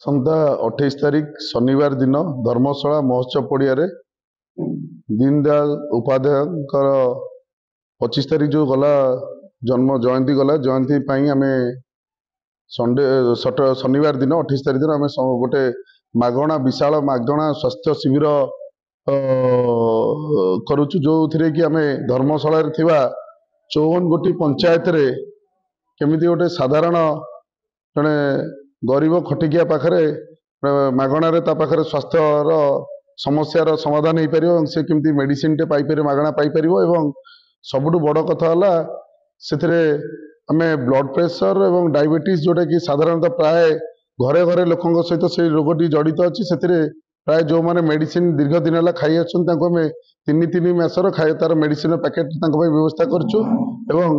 ସନ୍ଧ୍ୟା 28 ତାରିଖ ଶନିବାର ଦିନ ଧର୍ମଶାଳା ମହୋତ୍ସବ ପଡ଼ିଆରେ ଦୀନଦୟାଲ ଉପାଧ୍ୟାୟଙ୍କର 25 ତାରିଖ ଯେଉଁ ଗଲା ଜନ୍ମ ଜୟନ୍ତୀ ଗଲା, ଜୟନ୍ତୀ ପାଇଁ ଆମେ ଶନିବାର ଦିନ 28 ତାରିଖ ଦିନ ଆମେ ଗୋଟେ ମାଗଣା ବିଶାଳ ମାଗଣା ସ୍ୱାସ୍ଥ୍ୟ ଶିବିର କରୁଛୁ, ଯେଉଁଥିରେ କି ଆମେ ଧର୍ମଶାଳାରେ ଥିବା 54 ଗୋଟି ପଞ୍ଚାୟତରେ କେମିତି ଗୋଟେ ସାଧାରଣ ଜଣେ ଗରିବ ଖଟିକିଆ ପାଖରେ ମାଗଣାରେ ତା ପାଖରେ ସ୍ୱାସ୍ଥ୍ୟର ସମସ୍ୟାର ସମାଧାନ ହେଇପାରିବ ଏବଂ ସେ କେମିତି ମେଡିସିନଟେ ପାଇପାରିବ, ମାଗଣା ପାଇପାରିବ। ଏବଂ ସବୁଠୁ ବଡ଼ କଥା ହେଲା ସେଥିରେ ଆମେ ବ୍ଲଡ ପ୍ରେସର ଏବଂ ଡାଇବେଟିସ୍, ଯେଉଁଟାକି ସାଧାରଣତଃ ପ୍ରାୟ ଘରେ ଘରେ ଲୋକଙ୍କ ସହିତ ସେଇ ରୋଗଟି ଜଡ଼ିତ ଅଛି, ସେଥିରେ ପ୍ରାୟ ଯେଉଁମାନେ ମେଡିସିନ ଦୀର୍ଘ ଦିନ ହେଲା ଖାଇ ଆସୁଛନ୍ତି ତାଙ୍କୁ ଆମେ 3 ମାସର ତାର ମେଡିସିନ ପ୍ୟାକେଟ ତାଙ୍କ ପାଇଁ ବ୍ୟବସ୍ଥା କରୁଛୁ। ଏବଂ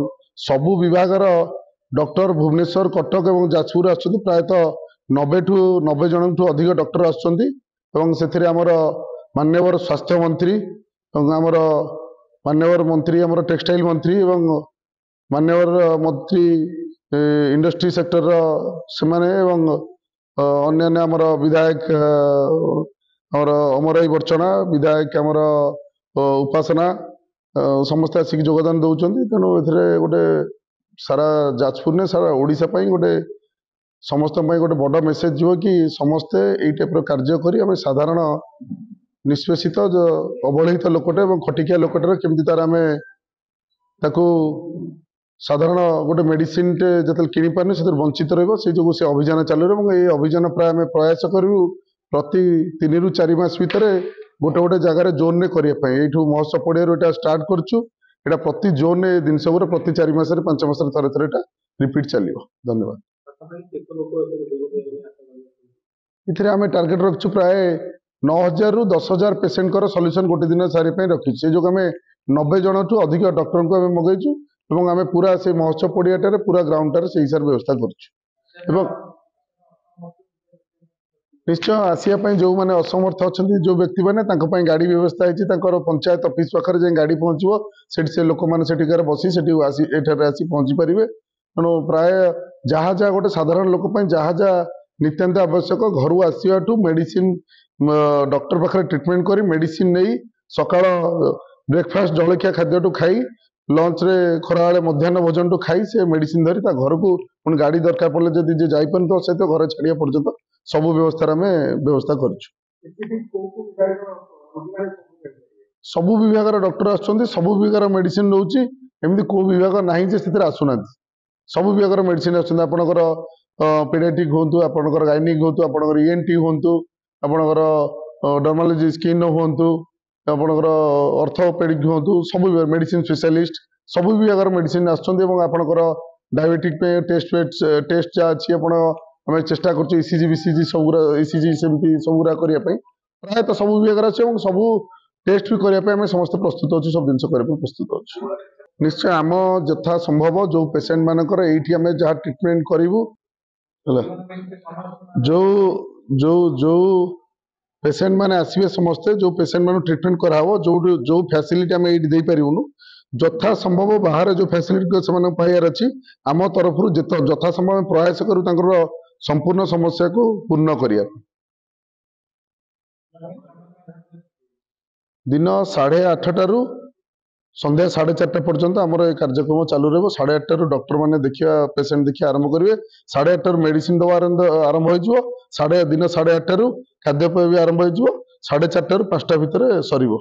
ସବୁ ବିଭାଗର ଡକ୍ଟର ଭୁବନେଶ୍ୱର, କଟକ ଏବଂ ଯାଜପୁର ଆସୁଛନ୍ତି, ପ୍ରାୟତଃ 90 ଜଣଠୁ ଅଧିକ ଡକ୍ଟର ଆସୁଛନ୍ତି। ଏବଂ ସେଥିରେ ଆମର ମାନ୍ୟବର ସ୍ୱାସ୍ଥ୍ୟ ମନ୍ତ୍ରୀ ଏବଂ ଆମର ମାନ୍ୟବର ମନ୍ତ୍ରୀ ଆମର ଟେକ୍ସଟାଇଲ ମନ୍ତ୍ରୀ ଏବଂ ମାନ୍ୟବର ମନ୍ତ୍ରୀ ଇଣ୍ଡଷ୍ଟ୍ରି ସେକ୍ଟରର ସେମାନେ ଏବଂ ଅନ୍ୟାନ୍ୟ ଆମର ବିଧାୟକ ଆମର ଅମରାଇ ବର୍ଚଣା, ବିଧାୟକ ଆମର ଉପାସନା ସମସ୍ତେ ଆସିକି ଯୋଗଦାନ ଦେଉଛନ୍ତି। ତେଣୁ ଏଥିରେ ଗୋଟେ ସାରା ଯାଜପୁର ନେ ସାରା ଓଡ଼ିଶା ପାଇଁ ଗୋଟେ ସମସ୍ତଙ୍କ ପାଇଁ ଗୋଟେ ବଡ଼ ମେସେଜ ଯିବ କି ସମସ୍ତେ ଏଇ ଟାଇପ୍ର କାର୍ଯ୍ୟ କରି ଆମେ ସାଧାରଣ ନିଷ୍ପେଷିତ ଅବହେଳିତ ଲୋକଟେ ଏବଂ ଖଟିକିଆ ଲୋକଟାର କେମିତି ତାର ଆମେ ତାକୁ ସାଧାରଣ ଗୋଟେ ମେଡିସିନଟେ ଯେତେବେଳେ କିଣିପାରୁନି ସେଥିରେ ବଞ୍ଚିତ ରହିବ, ସେଇ ଯୋଗୁଁ ସେ ଅଭିଯାନ ଚାଲୁ ରହିବ। ଏବଂ ଏଇ ଅଭିଯାନ ପ୍ରାୟ ଆମେ ପ୍ରୟାସ କରିବୁ ପ୍ରତି 3 ରୁ 4 ମାସ ଭିତରେ ଗୋଟେ ଜାଗାରେ ଜୋନରେ କରିବା ପାଇଁ। ଏଇଠୁ ମହୋତ୍ସବ ପଡ଼ିଆରୁ ଏଇଟା ଷ୍ଟାର୍ଟ କରୁଛୁ। ଏଇଟା ପ୍ରତି ଜୋନରେ ଜିନିଷ ଗୁଡ଼ା ପ୍ରତି 4 ମାସରେ 5 ମାସରେ ଥରେ ଏଇଟା ରିପିଟ୍ ଚାଲିବ। ଧନ୍ୟବାଦ। ଏଥିରେ ଆମେ ଟାର୍ଗେଟ ରଖିଛୁ ପ୍ରାୟ 9,000 ରୁ 10,000 ପେସେଣ୍ଟଙ୍କର ସଲ୍ୟୁସନ ଗୋଟେ ଦିନ ସାରିବା ପାଇଁ ରଖିଛୁ। ସେ ଯୋଗୁଁ ଆମେ 90 ଜଣଠୁ ଅଧିକ ଡକ୍ଟରଙ୍କୁ ଆମେ ମଗେଇଛୁ ଏବଂ ଆମେ ପୁରା ସେ ମହୋତ୍ସବ ପଡ଼ିଆଟାରେ ପୁରା ଗ୍ରାଉଣ୍ଡଟାରେ ସେଇ ହିସାବରେ ବ୍ୟବସ୍ଥା କରୁଛୁ। ଏବଂ ନିଶ୍ଚୟ ଆସିବା ପାଇଁ ଯେଉଁମାନେ ଅସମର୍ଥ ଅଛନ୍ତି, ଯେଉଁ ବ୍ୟକ୍ତିମାନେ, ତାଙ୍କ ପାଇଁ ଗାଡ଼ି ବ୍ୟବସ୍ଥା ହେଇଛି। ତାଙ୍କର ପଞ୍ଚାୟତ ଅଫିସ ପାଖରେ ଯାଇ ଗାଡ଼ି ପହଞ୍ଚିବ, ସେଠି ସେ ଲୋକମାନେ ସେଠିକାର ବସି ସେଠି ଏଠାରେ ଆସି ପହଞ୍ଚି ପାରିବେ। ତେଣୁ ପ୍ରାୟ ଯାହା ଗୋଟେ ସାଧାରଣ ଲୋକ ପାଇଁ ଯାହା ନିତ୍ୟାନ୍ତ ଆବଶ୍ୟକ, ଘରୁ ଆସିବାଠୁ ମେଡିସିନ ଡକ୍ଟର ପାଖରେ ଟ୍ରିଟମେଣ୍ଟ କରି ମେଡିସିନ ନେଇ ସକାଳ ବ୍ରେକଫାଷ୍ଟ ଜଳଖିଆ ଖାଦ୍ୟଠୁ ଖାଇ ଲଞ୍ଚରେ ଖରାବେଳେ ମଧ୍ୟାହ୍ନ ଭୋଜନଠୁ ଖାଇ ସେ ମେଡିସିନ ଧରି ତା ଘରକୁ ପୁଣି ଗାଡ଼ି ଦରକାର ପଡ଼ିଲେ ଯଦି ଯିଏ ଯାଇପାରୁନି ତ ସହିତ ଘରେ ଛାଡ଼ିବା ପର୍ଯ୍ୟନ୍ତ ସବୁ ବ୍ୟବସ୍ଥାରେ ଆମେ ବ୍ୟବସ୍ଥା କରିଛୁ। ସବୁ ବିଭାଗର ଡକ୍ଟର ଆସୁଛନ୍ତି, ସବୁ ବିଭାଗର ମେଡିସିନ ରହୁଛି। ଏମିତି କୋଉ ବିଭାଗ ନାହିଁ ଯେ ସେଥିରେ ଆସୁନାହାନ୍ତି। ସବୁ ବିଭାଗର ମେଡିସିନ ଆସୁଛନ୍ତି। ଆପଣଙ୍କର ପେଡିଆଟ୍ରିକ ହୁଅନ୍ତୁ, ଆପଣଙ୍କର ଗାଇନିକ ହୁଅନ୍ତୁ, ଆପଣଙ୍କର ଇଏନଟି ହୁଅନ୍ତୁ, ଆପଣଙ୍କର ଡର୍ମାଲୋଜି ସ୍କିନ୍ ହୁଅନ୍ତୁ, ଆପଣଙ୍କର ଅର୍ଥୋପେଡିକ ହୁଅନ୍ତୁ, ସବୁ ମେଡିସିନ ସ୍ପେଶାଲିଷ୍ଟ ସବୁ ବିଭାଗର ମେଡିସିନ ଆସୁଛନ୍ତି। ଏବଂ ଆପଣଙ୍କର ଡାଇବେଟିକ ପାଇଁ ଟେଷ୍ଟ ଯାହା ଅଛି ଆପଣ ଆମେ ଚେଷ୍ଟା କରୁଛୁ ଇସିଜି ବିସିଜି ସବୁଗୁରା ଇସିଜି ସେମିତି ସବୁଗୁରା କରିବା ପାଇଁ ପ୍ରାୟତଃ ସବୁ ବିଭାଗର ଅଛି ଏବଂ ସବୁ ଟେଷ୍ଟ ବି କରିବା ପାଇଁ ଆମେ ସମସ୍ତେ ପ୍ରସ୍ତୁତ ଅଛୁ, ସବୁ ଜିନିଷ କରିବା ପାଇଁ ପ୍ରସ୍ତୁତ ଅଛୁ। ନିଶ୍ଚୟ ଆମ ଯଥା ସମ୍ଭବ ଯେଉଁ ପେସେଣ୍ଟ ମାନଙ୍କର ଏଇଠି ଆମେ ଯାହା ଟ୍ରିଟମେଣ୍ଟ କରିବୁ ହେଲା, ଯୋଉ ପେସେଣ୍ଟ ମାନେ ଆସିବେ ସମସ୍ତେ ଯେଉଁ ପେସେଣ୍ଟ ମାନଙ୍କୁ ଟ୍ରିଟମେଣ୍ଟ କରାହବ, ଯୋଉ ଫ୍ୟାସିଲିଟି ଆମେ ଏଇଠି ଦେଇପାରିବୁନୁ, ଯଥା ସମ୍ଭବ ବାହାରେ ଯେଉଁ ଫ୍ୟାସିଲିଟି ସେମାନଙ୍କ ପାଇବାର ଅଛି ଆମ ତରଫରୁ ଯଥା ସମ୍ଭବ ପ୍ରୟାସ କରୁ ତାଙ୍କର ସମ୍ପୂର୍ଣ୍ଣ ସମସ୍ୟାକୁ ପୂର୍ଣ୍ଣ କରିବା। ଦିନ 8:30ଟାରୁ ସନ୍ଧ୍ୟା 4:30 ପର୍ଯ୍ୟନ୍ତ ଆମର ଏ କାର୍ଯ୍ୟକ୍ରମ ଚାଲୁ ରହିବ। 8:30ଟାରୁ ଡକ୍ଟର ମାନେ ପେସେଣ୍ଟ ଦେଖିବା ଆରମ୍ଭ କରିବେ। 8:30ଟାରୁ ମେଡିସିନ ଦେବା ଆରମ୍ଭ ହୋଇଯିବ। ଦିନ 8:30ଟାରୁ ଖାଦ୍ୟପେୟ ବି ଆରମ୍ଭ ହୋଇଯିବ। 4:30ରୁ 5ଟା ଭିତରେ ସରିବ।